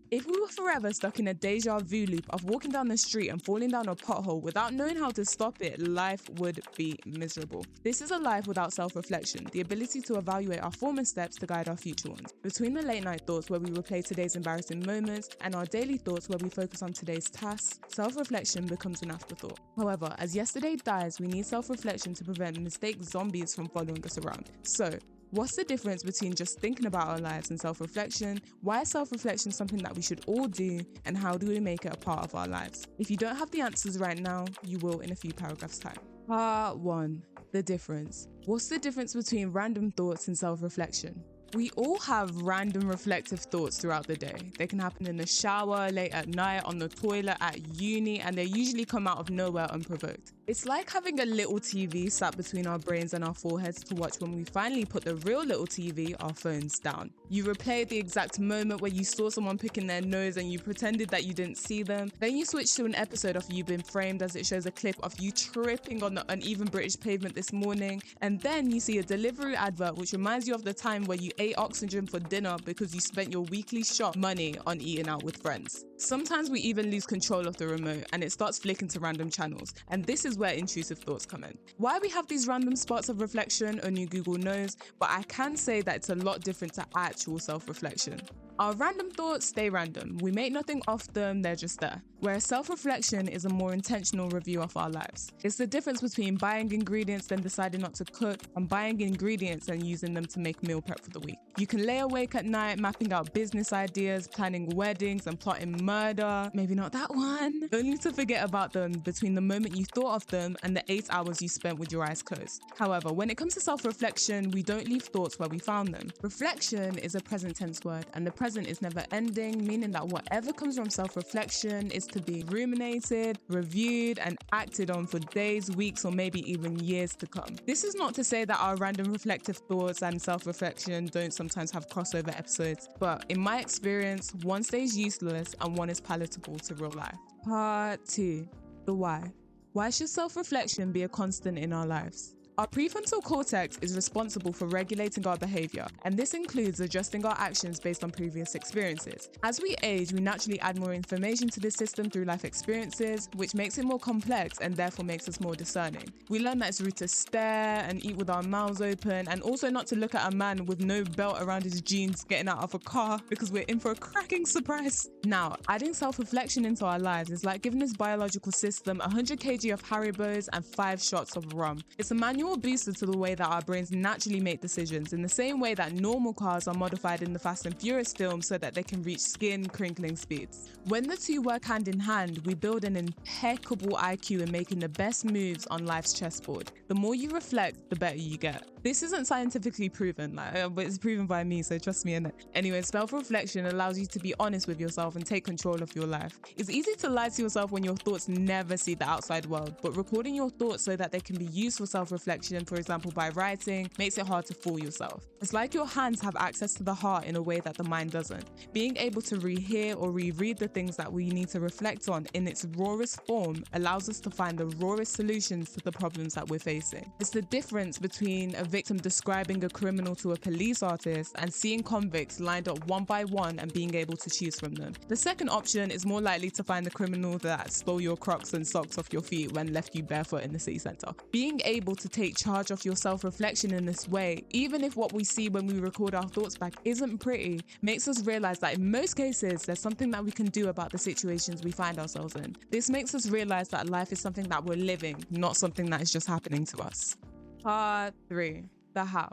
If we were forever stuck in a deja vu loop of walking down the street and falling down a pothole without knowing how to stop it, life would be miserable. This is a life without self-reflection, the ability to evaluate our former steps to guide our future ones. Between the late night thoughts where we replay today's embarrassing moments and our daily thoughts where we focus on today's tasks, self-reflection becomes an afterthought. However, as yesterday dies, we need self-reflection to prevent mistake zombies from following us around. So, what's the difference between just thinking about our lives and self-reflection? Why is self-reflection something that we should all do? And how do we make it a part of our lives? If you don't have the answers right now, you will in a few paragraphs' time. Part 1. The difference. What's the difference between random thoughts and self-reflection? We all have random reflective thoughts throughout the day. They can happen in the shower, late at night, on the toilet, at uni, and they usually come out of nowhere unprovoked. It's like having a little TV sat between our brains and our foreheads to watch when we finally put the real little TV, our phones, down. You replay the exact moment where you saw someone picking their nose and you pretended that you didn't see them. Then you switch to an episode of You Been Framed as it shows a clip of you tripping on the uneven British pavement this morning. And then you see a delivery advert which reminds you of the time where you ate oxygen for dinner because you spent your weekly shop money on eating out with friends. Sometimes we even lose control of the remote and it starts flicking to random channels, and this is where intrusive thoughts come in. Why we have these random spots of reflection, only Google knows, but I can say that it's a lot different to actual self-reflection. Our random thoughts stay random. We make nothing of them, they're just there. Whereas self-reflection is a more intentional review of our lives. It's the difference between buying ingredients then deciding not to cook and buying ingredients and using them to make meal prep for the week. You can lay awake at night mapping out business ideas, planning weddings and plotting murder, maybe not that one, only to forget about them between the moment you thought of them and the 8 hours you spent with your eyes closed. However, when it comes to self-reflection, we don't leave thoughts where we found them. Reflection is a present tense word, and the present is never ending, meaning that whatever comes from self-reflection is to be ruminated, reviewed, and acted on for days, weeks, or maybe even years to come. This is not to say that our random reflective thoughts and self-reflection don't sometimes have crossover episodes, but in my experience, one stays useless and one is palatable to real life. Part 2. The why. Why should self-reflection be a constant in our lives? Our prefrontal cortex is responsible for regulating our behavior, and this includes adjusting our actions based on previous experiences. As we age, we naturally add more information to this system through life experiences, which makes it more complex and therefore makes us more discerning. We learn that it's rude to stare and eat with our mouths open, and also not to look at a man with no belt around his jeans getting out of a car because we're in for a cracking surprise. Now, adding self-reflection into our lives is like giving this biological system 100 kg of Haribos and 5 shots of rum. It's a manual booster to the way that our brains naturally make decisions, in the same way that normal cars are modified in the Fast and Furious films so that they can reach skin-crinkling speeds. When the two work hand in hand, we build an impeccable IQ in making the best moves on life's chessboard. The more you reflect, the better you get. This isn't scientifically proven, but it's proven by me, so trust me in it. Anyway, self-reflection allows you to be honest with yourself and take control of your life. It's easy to lie to yourself when your thoughts never see the outside world, but recording your thoughts so that they can be used for self-reflection, for example by writing, makes it hard to fool yourself. It's like your hands have access to the heart in a way that the mind doesn't. Being able to rehear or reread the things that we need to reflect on in its rawest form allows us to find the rawest solutions to the problems that we're facing. It's the difference between a victim describing a criminal to a police artist and seeing convicts lined up one by one and being able to choose from them. The second option is more likely to find the criminal that stole your Crocs and socks off your feet when left you barefoot in the city centre. Being able to take charge of your self-reflection in this way, even if what we see when we record our thoughts back isn't pretty, makes us realize that in most cases there's something that we can do about the situations we find ourselves in. This makes us realize that life is something that we're living, not something that is just happening to us. Part 3. The how.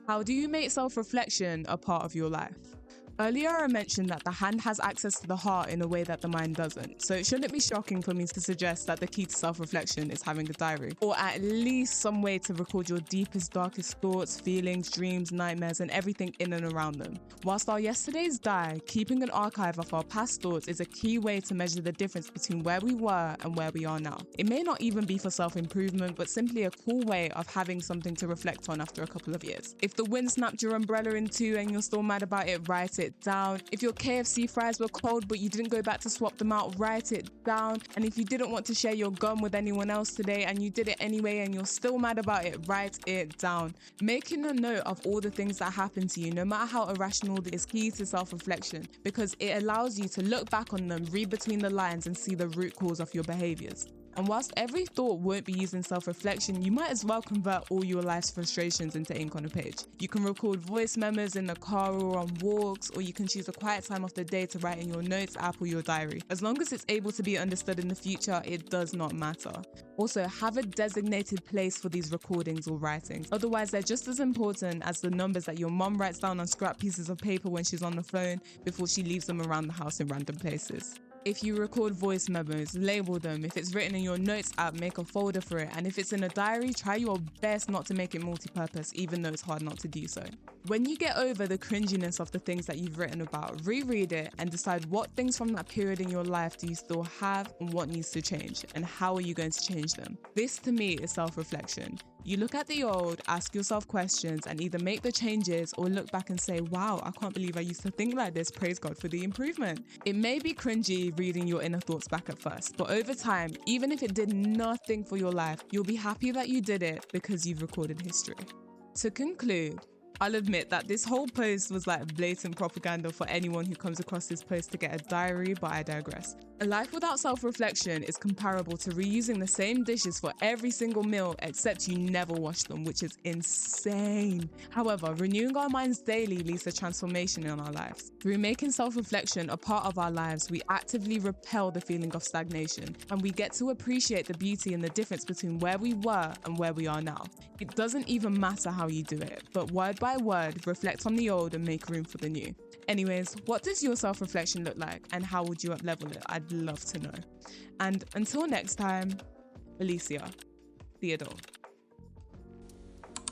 How do you make self-reflection a part of your life? Earlier I mentioned that the hand has access to the heart in a way that the mind doesn't, so it shouldn't be shocking for me to suggest that the key to self-reflection is having a diary, or at least some way to record your deepest, darkest thoughts, feelings, dreams, nightmares, and everything in and around them. Whilst our yesterdays die, keeping an archive of our past thoughts is a key way to measure the difference between where we were and where we are now. It may not even be for self-improvement, but simply a cool way of having something to reflect on after a couple of years. If the wind snapped your umbrella in two and you're still mad about it, write it it down. If your KFC fries were cold but you didn't go back to swap them out, write it down. And if you didn't want to share your gum with anyone else today and you did it anyway and you're still mad about it, write it down. Making a note of all the things that happen to you, no matter how irrational, is key to self-reflection because it allows you to look back on them, read between the lines and see the root cause of your behaviors. And whilst every thought won't be used in self-reflection, you might as well convert all your life's frustrations into ink on a page. You can record voice memos in the car or on walks, or you can choose a quiet time of the day to write in your notes app or your diary. As long as it's able to be understood in the future, it does not matter. Also, have a designated place for these recordings or writings. Otherwise, they're just as important as the numbers that your mom writes down on scrap pieces of paper when she's on the phone before she leaves them around the house in random places. If you record voice memos, label them. If it's written in your notes app, make a folder for it. And if it's in a diary, try your best not to make it multi-purpose, even though it's hard not to do so. When you get over the cringiness of the things that you've written about, reread it and decide what things from that period in your life do you still have and what needs to change, and how are you going to change them. This to me is self-reflection. You look at the old, ask yourself questions, and either make the changes or look back and say, wow, I can't believe I used to think like this, praise God for the improvement. It may be cringy reading your inner thoughts back at first, but over time, even if it did nothing for your life, you'll be happy that you did it because you've recorded history. To conclude, I'll admit that this whole post was like blatant propaganda for anyone who comes across this post to get a diary, but I digress. A life without self-reflection is comparable to reusing the same dishes for every single meal except you never wash them, which is insane. However, renewing our minds daily leads to transformation in our lives. Through making self-reflection a part of our lives, we actively repel the feeling of stagnation, and we get to appreciate the beauty and the difference between where we were and where we are now. It doesn't even matter how you do it, but word by word, reflect on the old and make room for the new. Anyways, what does your self-reflection look like and how would you up-level it? I'd love to know. And until next time, Alicia Theodore.